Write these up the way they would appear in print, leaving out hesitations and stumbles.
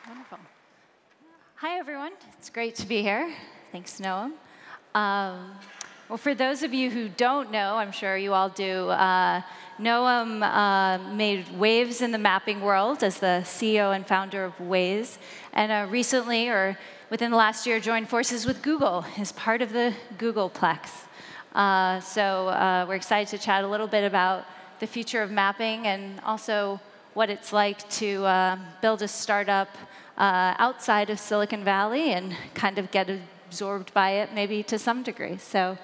Wonderful. Hi, everyone. It's great to be here. Thanks, Noam. Well, for those of you who don't know, I'm sure you all do, Noam made waves in the mapping world as the CEO and founder of Waze, and recently, or within the last year, joined forces with Google as part of the Googleplex. So we're excited to chat a little bit about the future of mapping and also what it's like to build a startup outside of Silicon Valley and kind of get absorbed by it maybe to some degree. So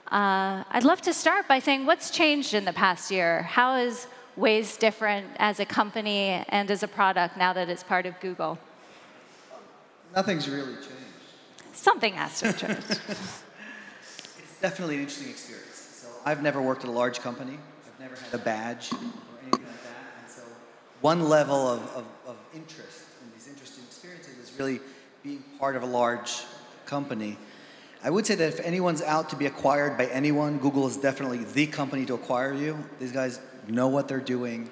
I'd love to start by saying what's changed in the past year? How is Waze different as a company and as a product now that it's part of Google? Nothing's really changed. Something has to change. It's definitely an interesting experience. So I've never worked at a large company. I've never had a badge or anything like that. And so one level of interest in these interesting experiences is really being part of a large company. I would say that if anyone's out to be acquired by anyone, Google is definitely the company to acquire you. These guys know what they're doing.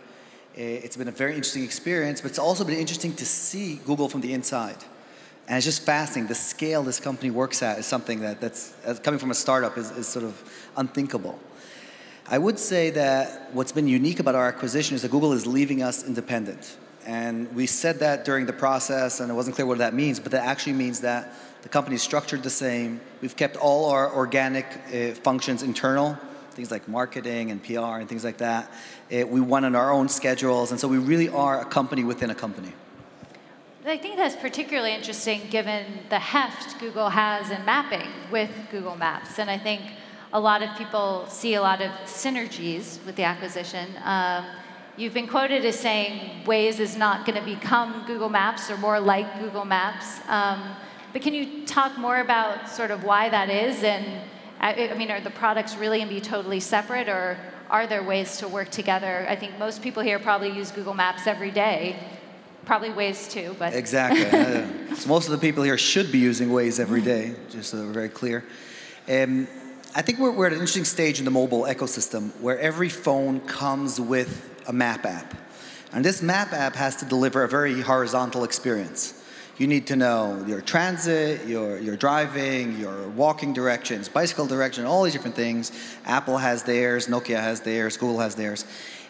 It's been a very interesting experience, but it's also been interesting to see Google from the inside. And it's just fascinating. The scale this company works at is something that's coming from a startup is sort of unthinkable. I would say that what's been unique about our acquisition is that Google is leaving us independent. And we said that during the process, and it wasn't clear what that means, but that actually means that the company is structured the same. We've kept all our organic functions internal, things like marketing and PR and things like that. We run on our own schedules, and so we really are a company within a company. I think that's particularly interesting given the heft Google has in mapping with Google Maps. And I think a lot of people see a lot of synergies with the acquisition. You've been quoted as saying Waze is not going to become Google Maps or more like Google Maps. But can you talk more about sort of why that is? And I mean, are the products really going to be totally separate, or are there ways to work together? I think most people here probably use Google Maps every day. Probably Waze too, but... Exactly. So most of the people here should be using Waze every day, just so we're very clear. I think we're at an interesting stage in the mobile ecosystem where every phone comes with a map app. And this map app has to deliver a very horizontal experience. You need to know your transit, your driving, your walking directions, bicycle direction, all these different things. Apple has theirs, Nokia has theirs, Google has theirs.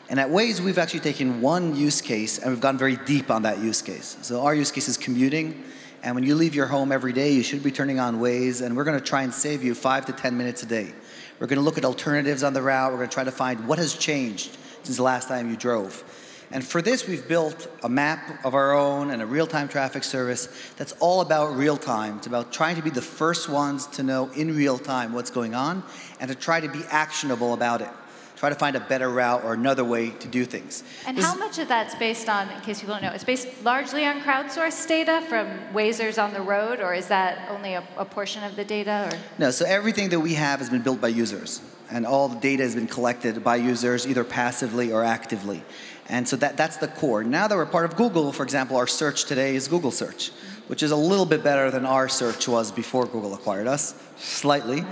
And at Waze, we've actually taken one use case, and we've gone very deep on that use case. So our use case is commuting. And when you leave your home every day, you should be turning on Waze, and we're going to try and save you 5 to 10 minutes a day. We're going to look at alternatives on the route. We're going to try to find what has changed since the last time you drove. And for this, we've built a map of our own and a real-time traffic service that's all about real-time. It's about trying to be the first ones to know in real time what's going on and to try to be actionable about it. Try to find a better route or another way to do things. And how much of that's based on, in case people don't know, it's based largely on crowdsourced data from Wazers on the road, or is that only a portion of the data? Or? No, so everything that we have has been built by users. And all the data has been collected by users, either passively or actively. And so that's the core. Now that we're part of Google, for example, our search today is Google Search, which is a little bit better than our search was before Google acquired us, slightly.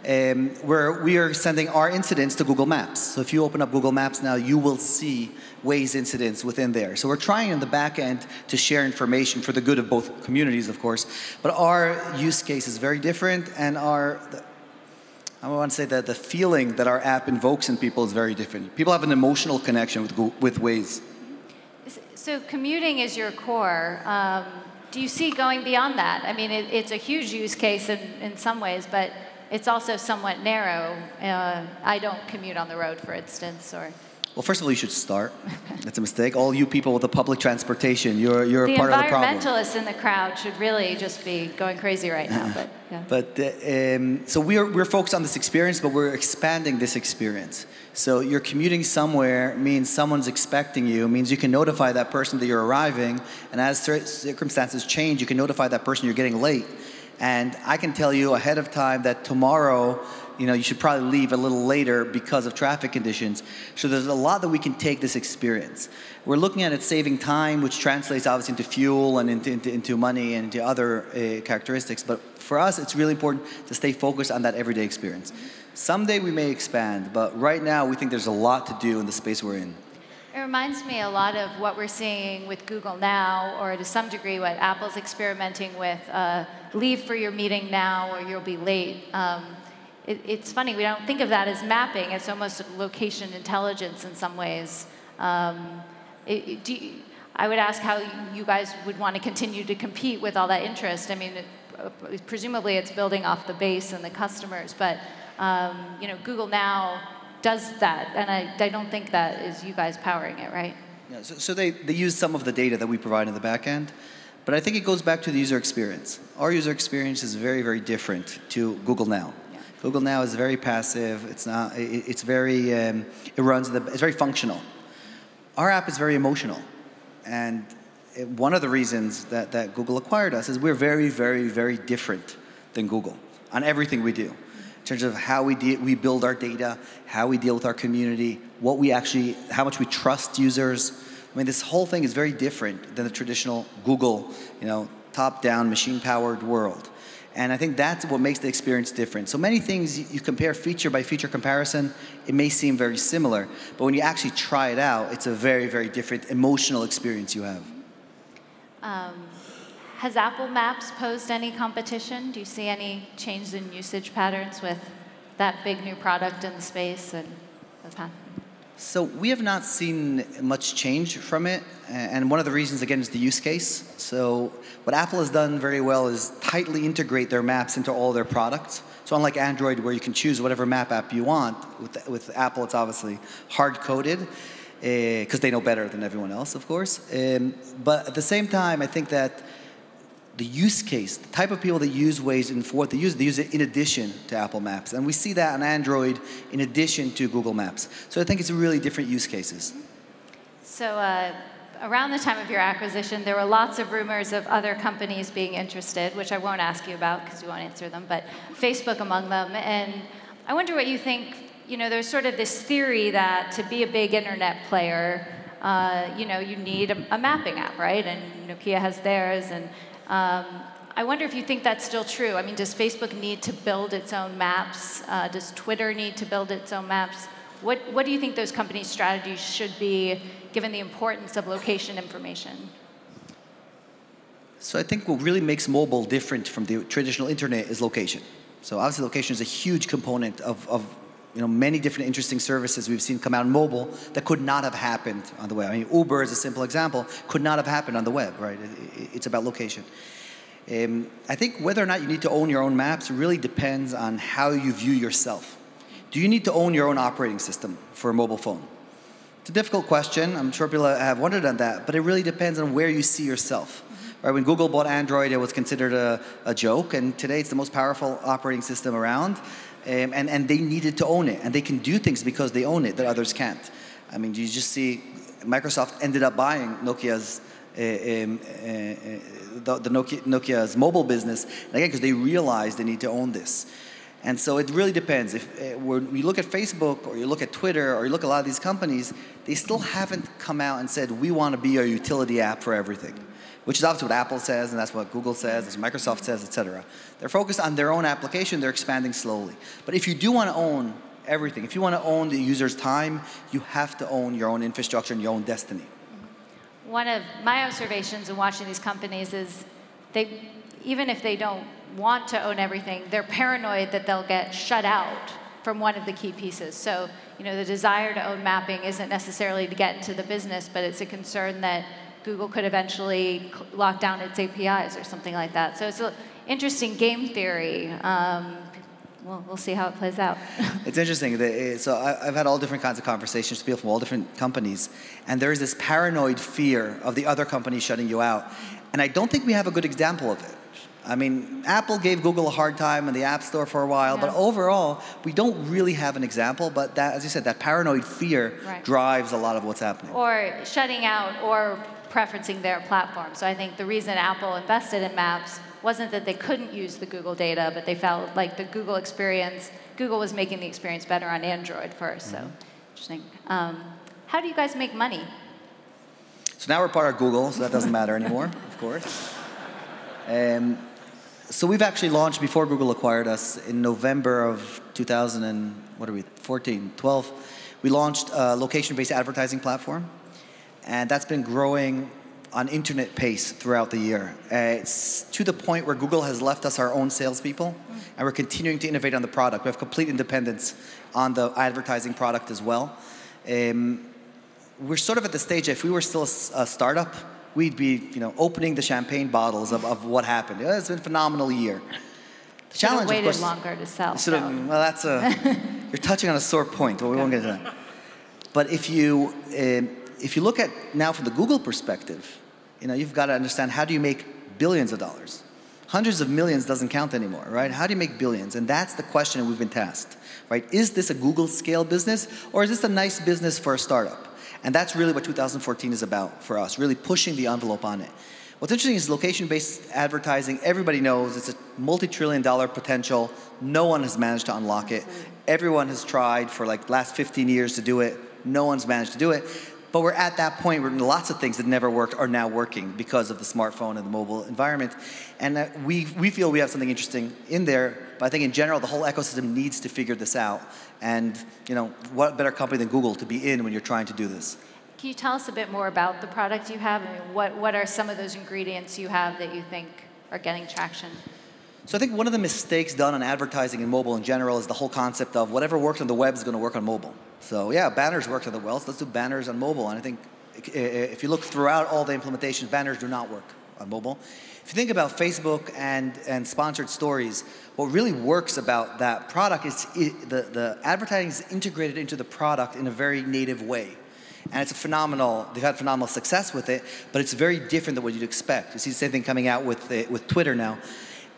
Where we are sending our incidents to Google Maps. So if you open up Google Maps now, you will see Waze incidents within there. So we're trying in the back end to share information for the good of both communities, of course. But our use case is very different, and I want to say that the feeling that our app invokes in people is very different. People have an emotional connection with Waze. So commuting is your core. Do you see going beyond that? I mean, it's a huge use case in some ways, but it's also somewhat narrow. I don't commute on the road, for instance, or... Well, first of all, you should start. That's a mistake. All you people with the public transportation, you're a part of the problem. The environmentalists in the crowd should really just be going crazy right now. But, yeah. But so we're focused on this experience, but we're expanding this experience. So you're commuting somewhere means someone's expecting you, means you can notify that person that you're arriving, and as circumstances change, you can notify that person you're getting late. And I can tell you ahead of time that tomorrow, you should probably leave a little later because of traffic conditions. So there's a lot that we can take this experience. We're looking at it saving time, which translates obviously into fuel and into money and into other characteristics. But for us, it's really important to stay focused on that everyday experience. Someday we may expand, but right now we think there's a lot to do in the space we're in. reminds me a lot of what we're seeing with Google Now, or to some degree what Apple's experimenting with, leave for your meeting now or you'll be late. It's funny, we don't think of that as mapping. It's almost location intelligence in some ways. I would ask how you guys would want to continue to compete with all that interest. I mean, presumably it's building off the base and the customers, but you know, Google Now does that, and I don't think that is you guys powering it, right? Yeah, so they use some of the data that we provide in the back end, but I think it goes back to the user experience. Our user experience is very, very different to Google Now. Yeah. Google Now is very passive. It's not. It's very. It's very functional. Our app is very emotional, and one of the reasons that Google acquired us is we're very, very, very different than Google on everything we do. In terms of how we build our data, how we deal with our community, how much we trust users. I mean, this whole thing is very different than the traditional Google, top-down, machine-powered world. And I think that's what makes the experience different. So many things you compare feature by feature comparison, it may seem very similar, but when you actually try it out, it's a very, very different emotional experience you have. Has Apple Maps posed any competition? Do you see any change in usage patterns with that big new product in the space and what's happening? So we have not seen much change from it, and one of the reasons, again, is the use case. So what Apple has done very well is tightly integrate their maps into all their products. So unlike Android, where you can choose whatever map app you want, with Apple it's obviously hard-coded, because they know better than everyone else, of course. But at the same time, I think that the use case, the type of people that use Waze and for what they use it in addition to Apple Maps. And we see that on Android in addition to Google Maps. So I think it's really different use cases. So around the time of your acquisition, there were lots of rumors of other companies being interested, which I won't ask you about because you won't answer them, but Facebook among them. And I wonder what you think. There's sort of this theory that to be a big internet player, you need a mapping app, right? And Nokia has theirs. And I wonder if you think that's still true. I mean, does Facebook need to build its own maps? Does Twitter need to build its own maps? What do you think those companies' strategies should be, given the importance of location information? So I think what really makes mobile different from the traditional internet is location. So obviously location is a huge component of many different interesting services we've seen come out in mobile that could not have happened on the web. I mean, Uber is a simple example, could not have happened on the web, right? It's about location. I think whether or not you need to own your own maps really depends on how you view yourself. Do you need to own your own operating system for a mobile phone? It's a difficult question. I'm sure people have wondered on that, but it really depends on where you see yourself. Right, when Google bought Android, it was considered a joke, and today it's the most powerful operating system around. And they needed to own it, and they can do things because they own it that others can't. I mean, you just see Microsoft ended up buying Nokia's Nokia's mobile business, and again, because they realized they need to own this. And so it really depends. If when you look at Facebook, or you look at Twitter, or you look at a lot of these companies, they still haven't come out and said, we want to be a utility app for everything. Which is obviously what Apple says, and that's what Google says, that's what Microsoft says, et cetera. They're focused on their own application, they're expanding slowly. But if you do want to own everything, if you want to own the user's time, you have to own your own infrastructure and your own destiny. One of my observations in watching these companies is even if they don't want to own everything, they're paranoid that they'll get shut out from one of the key pieces. So, the desire to own mapping isn't necessarily to get into the business, but it's a concern that Google could eventually lock down its APIs or something like that. So it's an interesting game theory. We'll see how it plays out. It's interesting. So I've had all different kinds of conversations with people from all different companies, and there is this paranoid fear of the other company shutting you out. And I don't think we have a good example of it. I mean, Apple gave Google a hard time in the App Store for a while, but overall, we don't really have an example. But that, as you said, that paranoid fear drives a lot of what's happening. Or shutting out, or preferencing their platform. So I think the reason Apple invested in Maps wasn't that they couldn't use the Google data, but they felt like the Google experience, Google was making the experience better on Android first. So interesting. How do you guys make money? So now we're part of Google, so that doesn't matter anymore, of course. So we've actually launched before Google acquired us in November of 2014, 12. We launched a location-based advertising platform. And that's been growing on internet pace throughout the year. It's to the point where Google has left us our own salespeople, and we're continuing to innovate on the product. We have complete independence on the advertising product as well. We're sort of at the stage, if we were still a startup, we'd be opening the champagne bottles of what happened. It's been a phenomenal year. The challenge, waited of course, longer to sell. Well, that's you're touching on a sore point, but we won't get to that. But if you look at now from the Google perspective, you've got to understand, how do you make billions of dollars? Hundreds of millions doesn't count anymore, right? How do you make billions? And that's the question that we've been tasked, right? Is this a Google scale business, or is this a nice business for a startup? And that's really what 2014 is about for us, really pushing the envelope on it. What's interesting is location-based advertising, everybody knows it's a multi-trillion-dollar potential. No one has managed to unlock it. Everyone has tried for like the last 15 years to do it. No one's managed to do it. But we're at that point where lots of things that never worked are now working because of the smartphone and the mobile environment. And we feel we have something interesting in there. But I think in general, the whole ecosystem needs to figure this out. And what better company than Google to be in when you're trying to do this? Can you tell us a bit more about the product you have? I mean, what are some of those ingredients you have that you think are getting traction? So I think one of the mistakes done on advertising and mobile in general is the whole concept of whatever works on the web is going to work on mobile. So yeah, banners work on the web, so let's do banners on mobile. And I think if you look throughout all the implementations, banners do not work on mobile. If you think about Facebook and sponsored stories, what really works about that product is the advertising is integrated into the product in a very native way. And it's they've had phenomenal success with it, but it's very different than what you'd expect. You see the same thing coming out with Twitter now.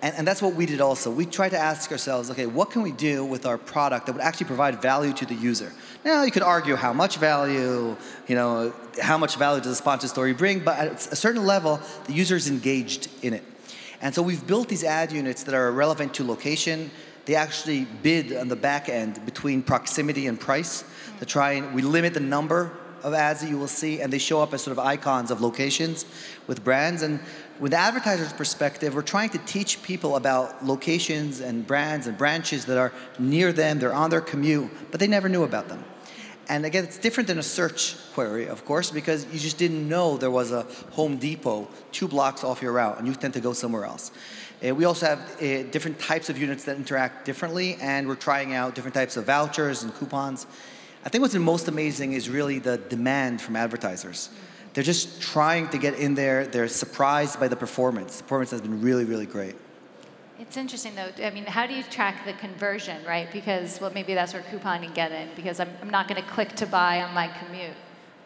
And that's what we did also. We tried to ask ourselves, okay, what can we do with our product that would actually provide value to the user? Now, you could argue how much value, how much value does a sponsored story bring, but at a certain level, the user is engaged in it. And so we've built these ad units that are relevant to location. They actually bid on the back end between proximity and price to try and we limit the number of ads that you will see, and they show up as sort of icons of locations with brands. And with the advertiser's perspective, we're trying to teach people about locations and brands and branches that are near them, they're on their commute, but they never knew about them. And again, it's different than a search query, of course, because you just didn't know there was a Home Depot 2 blocks off your route, and you tend to go somewhere else. We also have different types of units that interact differently, and we're trying out different types of vouchers and coupons. I think what's the most amazing is really the demand from advertisers. They're just trying to get in there. They're surprised by the performance. The performance has been really, really great. It's interesting, though. I mean, how do you track the conversion, right? Because, well, maybe that's where couponing get in, because I'm not going to click to buy on my commute.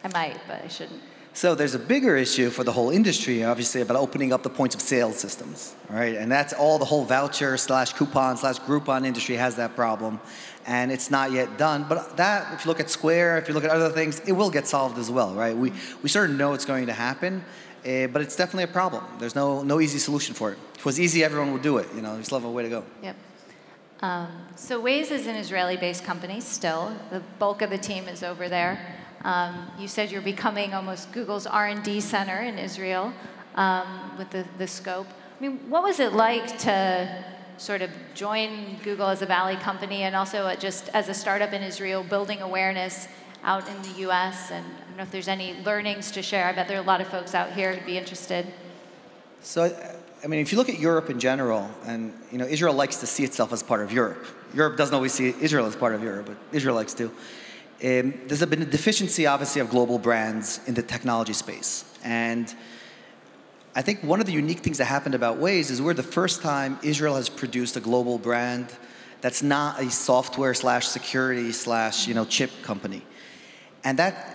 I might, but I shouldn't. So there's a bigger issue for the whole industry, obviously, about opening up the points of sale systems, all right? And that's all the whole voucher / coupon / Groupon industry has that problem, and it's not yet done. But that, if you look at Square, if you look at other things, it will get solved as well, right? We sort of know it's going to happen, but it's definitely a problem. There's no easy solution for it. If it was easy, everyone would do it. Just love a way to go. Yep. So Waze is an Israeli-based company still. The bulk of the team is over there. You said you're becoming almost Google's R&D center in Israel with the scope. I mean, what was it like to sort of join Google as a Valley company and also just as a startup in Israel, building awareness out in the US? And I don't know if there's any learnings to share. I bet there are a lot of folks out here who'd be interested. So, I mean, if you look at Europe in general, and Israel likes to see itself as part of Europe. Europe doesn't always see Israel as part of Europe, but Israel likes to. There's been a deficiency, obviously, of global brands in the technology space. And I think one of the unique things that happened about Waze is we're the first time Israel has produced a global brand that's not a software / security / chip company. And that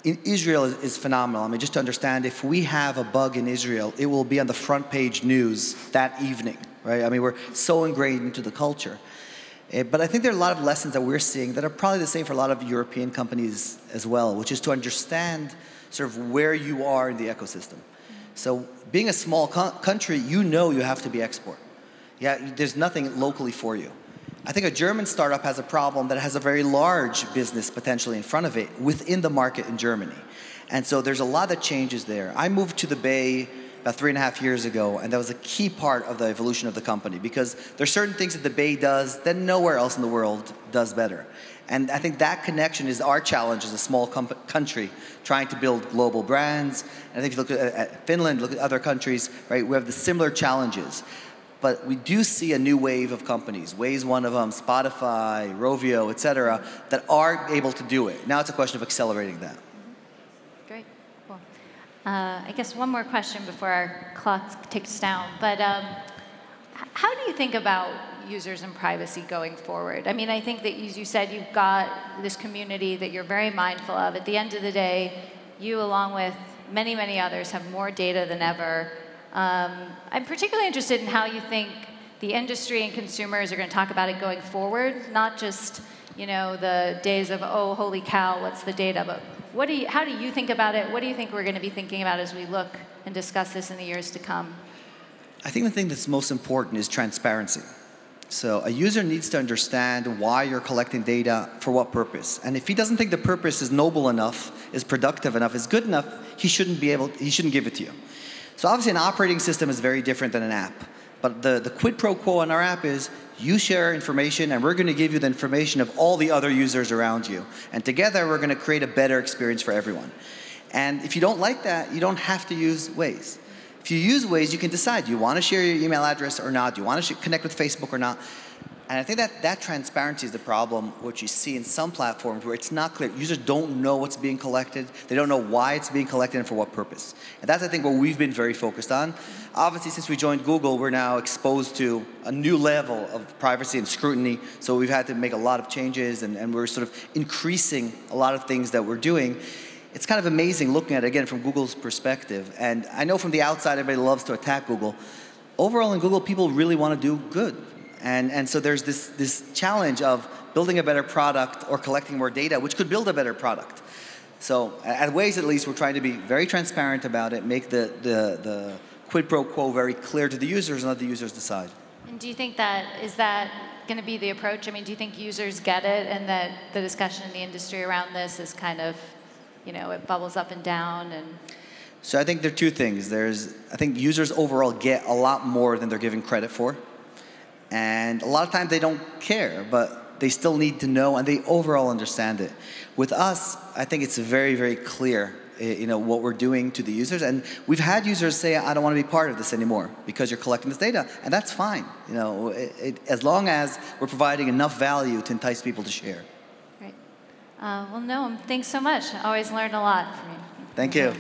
in Israel is phenomenal. I mean, just to understand, if we have a bug in Israel, it will be on the front page news that evening, right? I mean, we're so ingrained into the culture. But I think there are a lot of lessons that we're seeing that are probably the same for a lot of European companies as well, which is to understand sort of where you are in the ecosystem. So being a small country, you have to be export. Yeah, there's nothing locally for you. I think a German startup has a problem that has a very large business potentially in front of it within the market in Germany. And so there's a lot that changes there. I moved to the Bay about 3.5 years ago, and that was a key part of the evolution of the company because there's certain things that the Bay does that nowhere else in the world does better. And I think that connection is our challenge as a small country trying to build global brands. And I think if you look at Finland, look at other countries, right, we have the similar challenges. But we do see a new wave of companies, Waze one of them, Spotify, Rovio, et cetera, that are able to do it. Now it's a question of accelerating that. Great, cool. I guess one more question before our clock ticks down. But how do you think about users and privacy going forward? I mean, I think that, as you said, you've got this community that you're very mindful of. At the end of the day, you, along with many, many others, have more data than ever. I'm particularly interested in how you think the industry and consumers are going to talk about it going forward, not just, you know, the days of, oh, holy cow, what's the data, but how do you think about it? What do you think we're going to be thinking about as we look and discuss this in the years to come? I think the thing that's most important is transparency. So a user needs to understand why you're collecting data, for what purpose. And if he doesn't think the purpose is noble enough, is productive enough, is good enough, he shouldn't give it to you. So obviously an operating system is very different than an app. But the quid pro quo on our app is you share information and we're going to give you the information of all the other users around you. And together we're going to create a better experience for everyone. And if you don't like that, you don't have to use Waze. If you use Waze, you can decide, do you want to share your email address or not? Do you want to connect with Facebook or not? And I think that transparency is the problem, which you see in some platforms where it's not clear. Users don't know what's being collected. They don't know why it's being collected and for what purpose. And that's, I think, what we've been very focused on. Obviously, since we joined Google, we're now exposed to a new level of privacy and scrutiny. So we've had to make a lot of changes, and we're sort of increasing a lot of things that we're doing. It's kind of amazing looking at it, again, from Google's perspective. And I know from the outside, everybody loves to attack Google. Overall, in Google, people really want to do good. And so there's this challenge of building a better product or collecting more data, which could build a better product. So at Waze, at least, we're trying to be very transparent about it, make the quid pro quo very clear to the users, and let the users decide. And do you think is that going to be the approach? I mean, do you think users get it, and that the discussion in the industry around this is kind of, you know, it bubbles up and down? And so I think there are two things. I think users overall get a lot more than they're giving credit for. And a lot of times they don't care, but they still need to know, and they overall understand it. With us, I think it's very, very clear, you know, what we're doing to the users. And we've had users say, I don't want to be part of this anymore because you're collecting this data. And that's fine, you know, as long as we're providing enough value to entice people to share. Great. Well, Noam, thanks so much. I always learn a lot from you. Thank you.